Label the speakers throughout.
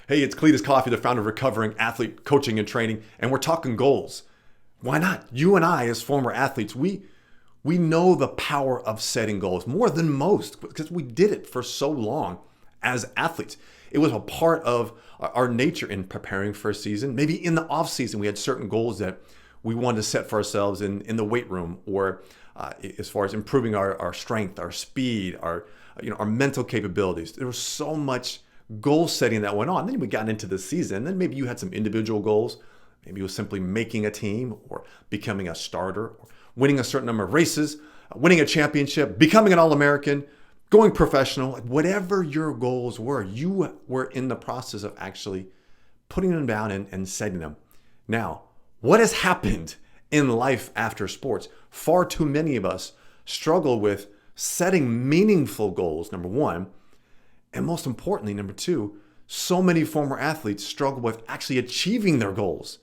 Speaker 1: Hey, it's Cletus Coffey, the founder of Recovering Athlete Coaching and Training, and we're talking goals. Why not? You and I, as former athletes, we know the power of setting goals more than most because we did it for so long as athletes. It was a part of our nature in preparing for a season. Maybe in the off season, we had certain goals that we wanted to set for ourselves in the weight room, or as far as improving our strength, our speed, our mental capabilities. There was so much goal setting that went on. Then we got into the season. Then maybe you had some individual goals. Maybe it was simply making a team or becoming a starter, or winning a certain number of races, winning a championship, becoming an All-American, going professional. Whatever your goals were, you were in the process of actually putting them down and setting them. Now, what has happened in life after sports? Far too many of us struggle with setting meaningful goals, number one. And most importantly, number two, so many former athletes struggle with actually achieving their goals.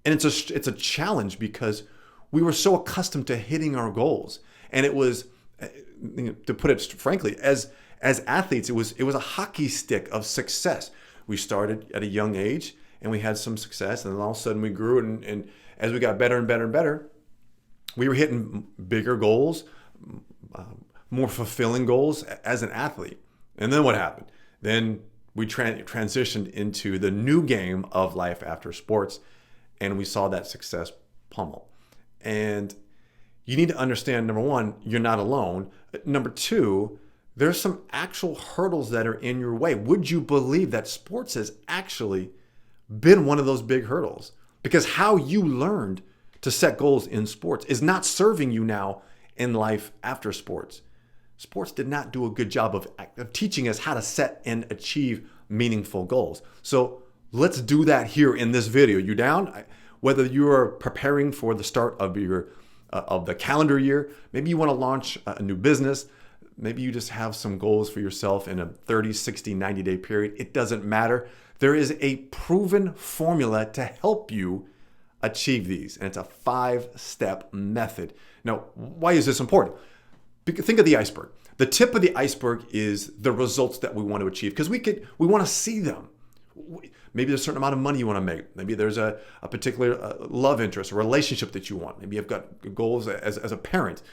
Speaker 1: And it's a challenge because we were so accustomed to hitting our goals. And it was, to put it frankly, as athletes, it was a hockey stick of success. We started at a young age and we had some success, and then all of a sudden we grew, and as we got better and better and better, we were hitting bigger goals, more fulfilling goals as an athlete. And then what happened? Then we transitioned into the new game of life after sports, and we saw that success pummel. And you need to understand, number one, you're not alone. Number two, there's some actual hurdles that are in your way. Would you believe that sports has actually been one of those big hurdles? Because how you learned to set goals in sports is not serving you now in life after sports. Sports did not do a good job of teaching us how to set and achieve meaningful goals. So let's do that here in this video. You down? Whether you are preparing for the start of the calendar year, maybe you want to launch a new business, maybe you just have some goals for yourself in a 30, 60, 90-day period. It doesn't matter. There is a proven formula to help you achieve these, and it's a 5-step method. Now, why is this important? Think of the iceberg. The tip of the iceberg is the results that we want to achieve, because we want to see them. Maybe there's a certain amount of money you want to make. Maybe there's a particular love interest, a relationship that you want. Maybe you've got goals as a parent,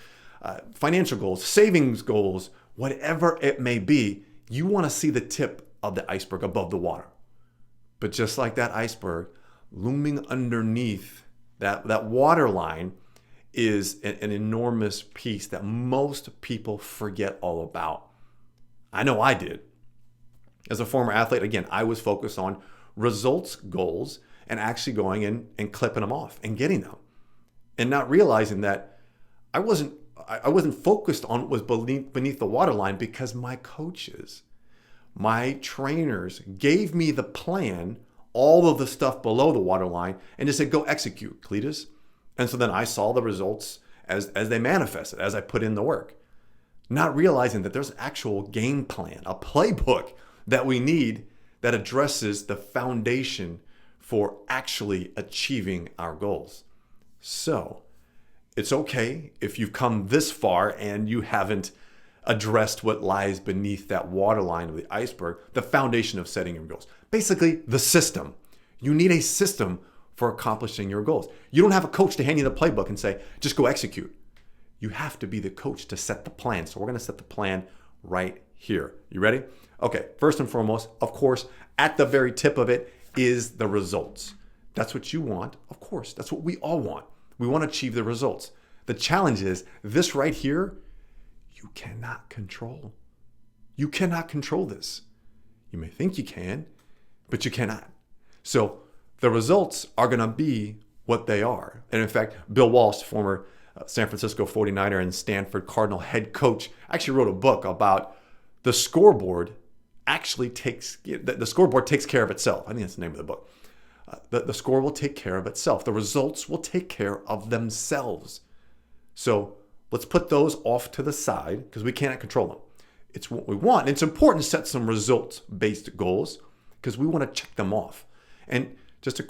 Speaker 1: financial goals, savings goals, whatever it may be. You want to see the tip of the iceberg above the water. But just like that iceberg, looming underneath that water line is an enormous piece that most people forget all about. I know I did. As a former athlete, again, I was focused on results, goals, and actually going in and clipping them off and getting them, and not realizing that I wasn't focused on what was beneath the waterline, because my coaches, my trainers gave me the plan, all of the stuff below the waterline, and just said, go execute, Cletus. And so then I saw the results as they manifested, as I put in the work, not realizing that there's an actual game plan, a playbook that we need that addresses the foundation for actually achieving our goals. So it's okay if you've come this far and you haven't addressed what lies beneath that waterline of the iceberg, the foundation of setting your goals. Basically, the system. You need a system for accomplishing your goals. You don't have a coach to hand you the playbook and say, just go execute. You have to be the coach to set the plan. So we're going to set the plan right here. You ready? Okay, first and foremost, of course, at the very tip of it is the results. That's what you want. Of course, that's what we all want. We want to achieve the results. The challenge is this right here, you cannot control. You cannot control this. You may think you can, but you cannot. So the results are going to be what they are. And in fact, Bill Walsh, former San Francisco 49er and Stanford Cardinal head coach, actually wrote a book about the scoreboard the scoreboard takes care of itself. I think that's the name of the book. The score will take care of itself. The results will take care of themselves. So let's put those off to the side because we cannot control them. It's what we want. And it's important to set some results-based goals because we want to check them off. And just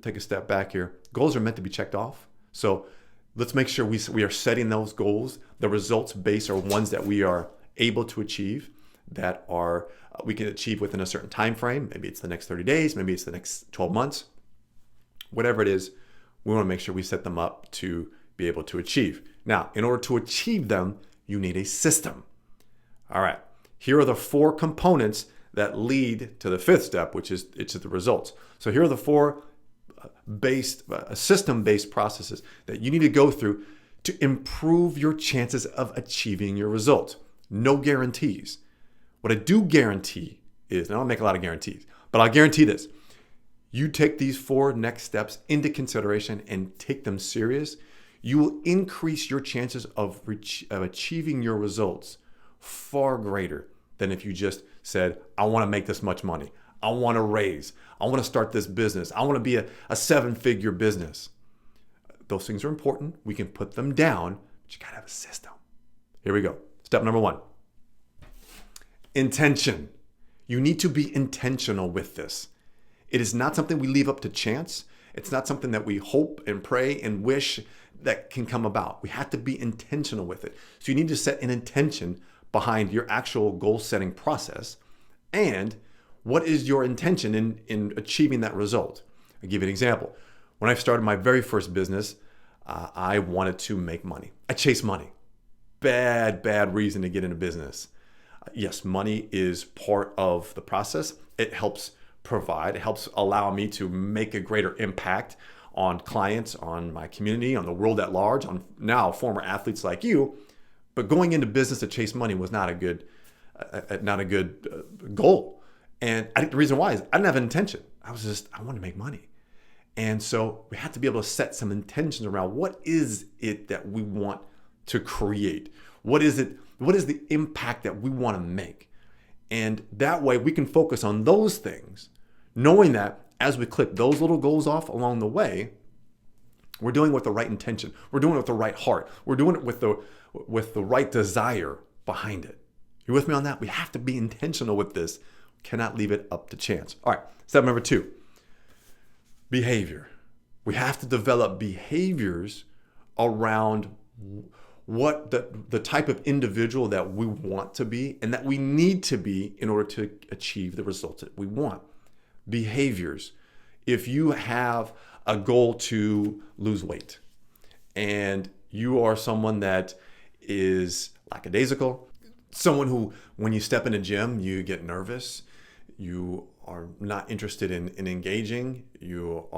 Speaker 1: take a step back here. Goals are meant to be checked off. So let's make sure we are setting those goals. The results-based are ones that we are able to achieve. that are we can achieve within a certain time frame. Maybe it's the next 30 days, maybe it's the next 12 months. Whatever it is, we want to make sure we set them up to be able to achieve. Now, in order to achieve them, you need a system. All right, here are the 4 components that lead to the 5th step, which is the results. So here are the 4 system-based processes that you need to go through to improve your chances of achieving your results. No guarantees. What I do guarantee is, and I don't make a lot of guarantees, but I'll guarantee this. You take these 4 next steps into consideration and take them serious, you will increase your chances of achieving your results far greater than if you just said, I want to make this much money. I want to raise. I want to start this business. I want to be a 7-figure business. Those things are important. We can put them down, but you got to have a system. Here we go. Step number 1. Intention. You need to be intentional with this. It is not something we leave up to chance. It's not something that we hope and pray and wish that can come about. We have to be intentional with it. So you need to set an intention behind your actual goal setting process. And what is your intention in achieving that result? I'll give you an example. When I started my very first business, I wanted to make money. I chased money. Bad reason to get into business. Yes, money is part of the process. It helps provide, it helps allow me to make a greater impact on clients, on my community, on the world at large, on now former athletes like you. But going into business to chase money was not a good goal. And I think the reason why is I didn't have an intention. I wanted to make money. And so we have to be able to set some intentions around what is it that we want to create? What is the impact that we want to make? And that way we can focus on those things, knowing that as we click those little goals off along the way, we're doing it with the right intention. We're doing it with the right heart. We're doing it with the right desire behind it. You with me on that? We have to be intentional with this. We cannot leave it up to chance. All right, step number 2, behavior. We have to develop behaviors around what the type of individual that we want to be and that we need to be in order to achieve the results that we want. Behaviors. If you have a goal to lose weight and you are someone that is lackadaisical, someone who, when you step in a gym, you get nervous, you are not interested in engaging, you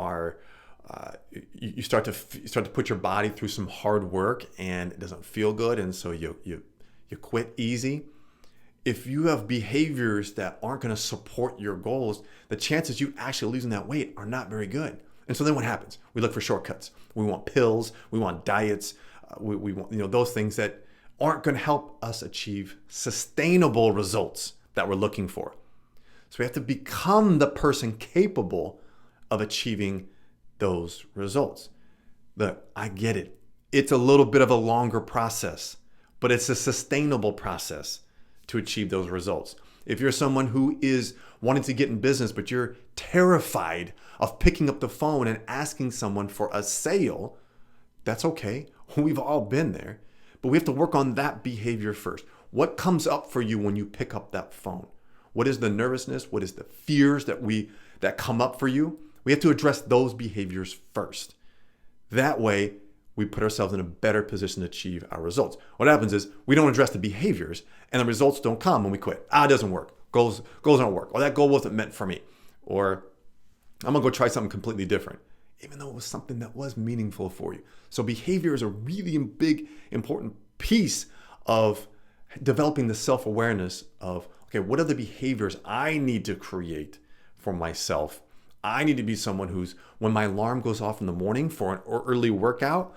Speaker 1: start to put your body through some hard work and it doesn't feel good, and so you quit easy. If you have behaviors that aren't going to support your goals, the chances you actually losing that weight are not very good. And so then what happens? We look for shortcuts. We want pills. We want diets. We want those things that aren't going to help us achieve sustainable results that we're looking for. So we have to become the person capable of achieving those results. Look, I get it. It's a little bit of a longer process, but it's a sustainable process to achieve those results. If you're someone who is wanting to get in business, but you're terrified of picking up the phone and asking someone for a sale, that's okay. We've all been there, but we have to work on that behavior first. What comes up for you when you pick up that phone? What is the nervousness? What is the fears that come up for you? We have to address those behaviors first. That way, we put ourselves in a better position to achieve our results. What happens is we don't address the behaviors and the results don't come when we quit. It doesn't work. Goals don't work. Or that goal wasn't meant for me. Or I'm gonna go try something completely different, even though it was something that was meaningful for you. So behavior is a really big, important piece of developing the self-awareness of, okay, what are the behaviors I need to create for myself? I need to be someone who's, when my alarm goes off in the morning for an early workout,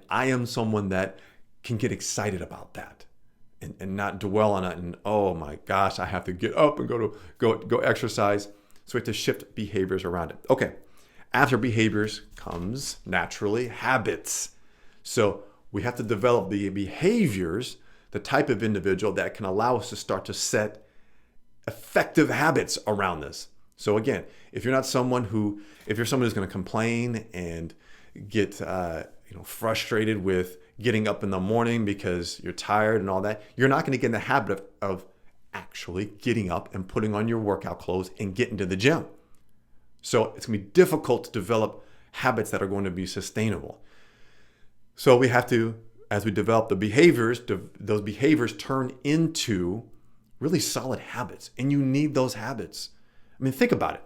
Speaker 1: I am someone that can get excited about that and not dwell on it. And oh my gosh, I have to get up and go exercise. So we have to shift behaviors around it. Okay, after behaviors comes naturally habits. So we have to develop the behaviors, the type of individual that can allow us to start to set effective habits around this. So again, if you're someone who's going to complain and get frustrated with getting up in the morning because you're tired and all that, you're not going to get in the habit of actually getting up and putting on your workout clothes and getting to the gym. So it's going to be difficult to develop habits that are going to be sustainable. So we have to, as we develop the behaviors, those behaviors turn into really solid habits. And you need those habits. I mean, think about it.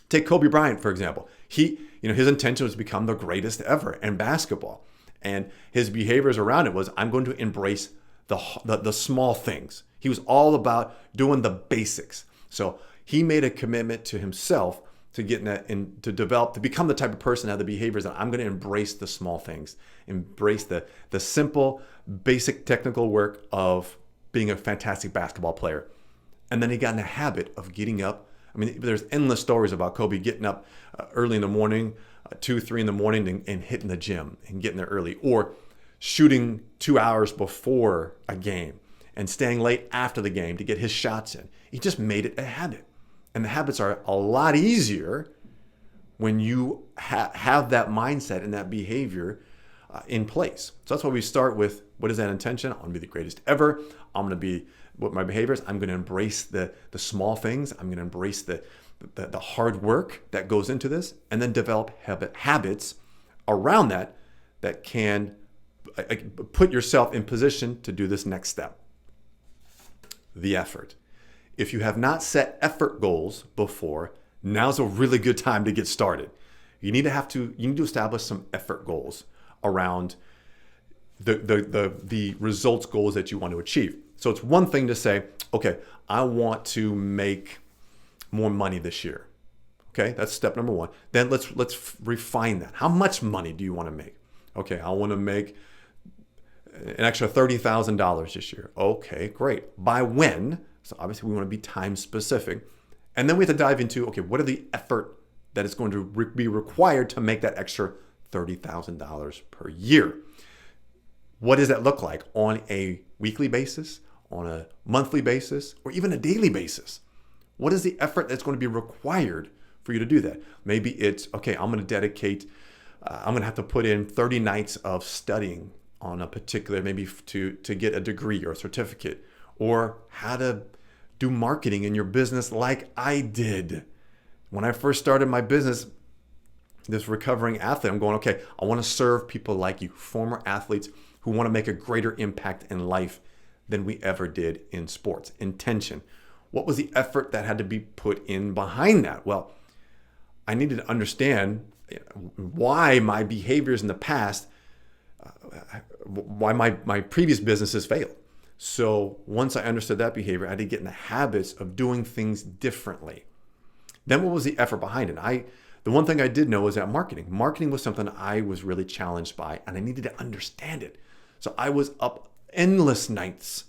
Speaker 1: Take Kobe Bryant, for example. His intention was to become the greatest ever in basketball. And his behaviors around it was, I'm going to embrace the small things. He was all about doing the basics. So he made a commitment to himself to get in that and to develop, to become the type of person that have the behaviors that I'm going to embrace the small things, embrace the simple, basic technical work of being a fantastic basketball player. And then he got in the habit of getting up. I mean, there's endless stories about Kobe getting up early in the morning, 2, 3 in the morning and hitting the gym and getting there early, or shooting 2 hours before a game and staying late after the game to get his shots in. He just made it a habit. And the habits are a lot easier when you have that mindset and that behavior in place. So that's why we start with, what is that intention? I want to be the greatest ever. I'm going to be, what my behaviors, I'm going to embrace the small things. I'm going to embrace the hard work that goes into this, and then develop habits around that can put yourself in position to do this next step. The effort. If you have not set effort goals before, now's a really good time to get started. You need to establish some effort goals around the results goals that you want to achieve. So it's one thing to say, okay, I want to make more money this year. Okay, that's step number one. Then let's refine that. How much money do you want to make? Okay, I want to make an extra $30,000 this year. Okay, great. By when? So obviously we want to be time specific. And then we have to dive into, okay, what are the effort that is going to be required to make that extra $30,000 per year? What does that look like on a weekly basis, on a monthly basis, or even a daily basis? What is the effort that's going to be required for you to do that? Maybe it's, okay, I'm going to dedicate, I'm going to have to put in 30 nights of studying on a particular, maybe to get a degree or a certificate, or how to do marketing in your business like I did. When I first started my business, this recovering athlete, I'm going, okay, I want to serve people like you, former athletes who want to make a greater impact in life than we ever did in sports. Intention. What was the effort that had to be put in behind that? Well, I needed to understand why my behaviors in the past, why my previous businesses failed. So once I understood that behavior, I had to get in the habits of doing things differently. Then what was the effort behind it? The one thing I did know was that marketing was something I was really challenged by, and I needed to understand it. So I was up endless nights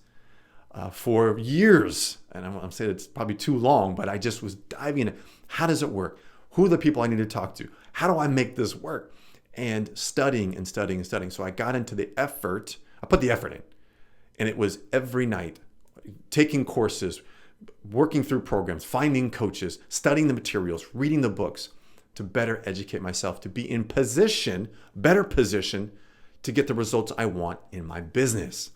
Speaker 1: for years, and I'm saying it's probably too long, but I just was diving in. How does it work? Who are the people I need to talk to? How do I make this work? And studying and studying and studying. So I got into the effort. I put the effort in. And it was every night, taking courses, working through programs, finding coaches, studying the materials, reading the books to better educate myself, to be in better position to get the results I want in my business.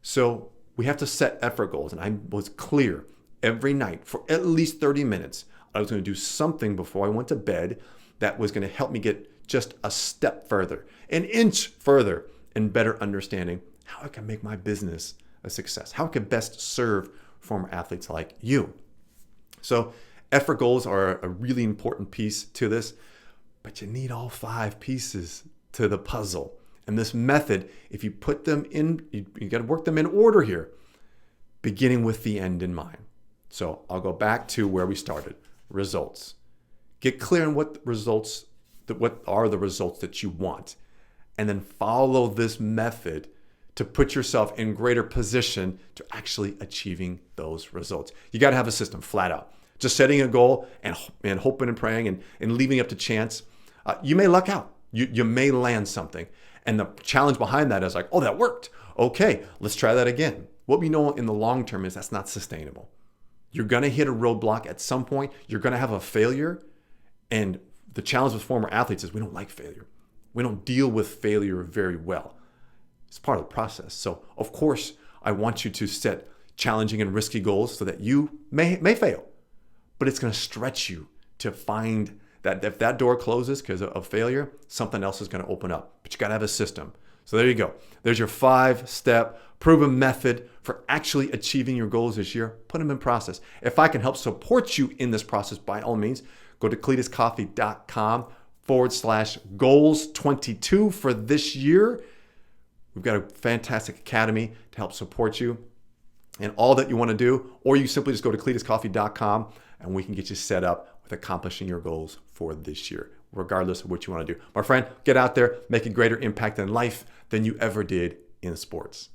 Speaker 1: So we have to set effort goals. And I was clear every night for at least 30 minutes. I was going to do something before I went to bed that was going to help me get just a step further, an inch further in better understanding how I can make my business a success, how I can best serve former athletes like you. So effort goals are a really important piece to this, but you need all 5 pieces to the puzzle. And this method, if you put them in, you got to work them in order here, beginning with the end in mind. So I'll go back to where we started, results. Get clear on what are the results that you want, and then follow this method to put yourself in greater position to actually achieving those results. You got to have a system, flat out. Just setting a goal and hoping and praying and leaving up to chance. You may luck out. You may land something. And the challenge behind that is like, oh, that worked. Okay, let's try that again. What we know in the long term is that's not sustainable. You're going to hit a roadblock at some point. You're going to have a failure. And the challenge with former athletes is we don't like failure. We don't deal with failure very well. It's part of the process. So, of course, I want you to set challenging and risky goals so that you may fail, but it's going to stretch you to find that if that door closes because of failure, something else is going to open up. But you got to have a system. So there you go. There's your 5-step proven method for actually achieving your goals this year. Put them in process. If I can help support you in this process, by all means, go to cletuscoffey.com/goals22 for this year. We've got a fantastic academy to help support you in all that you want to do, or you simply just go to cletuscoffey.com and we can get you set up with accomplishing your goals for this year, regardless of what you want to do. My friend, get out there, make a greater impact in life than you ever did in sports.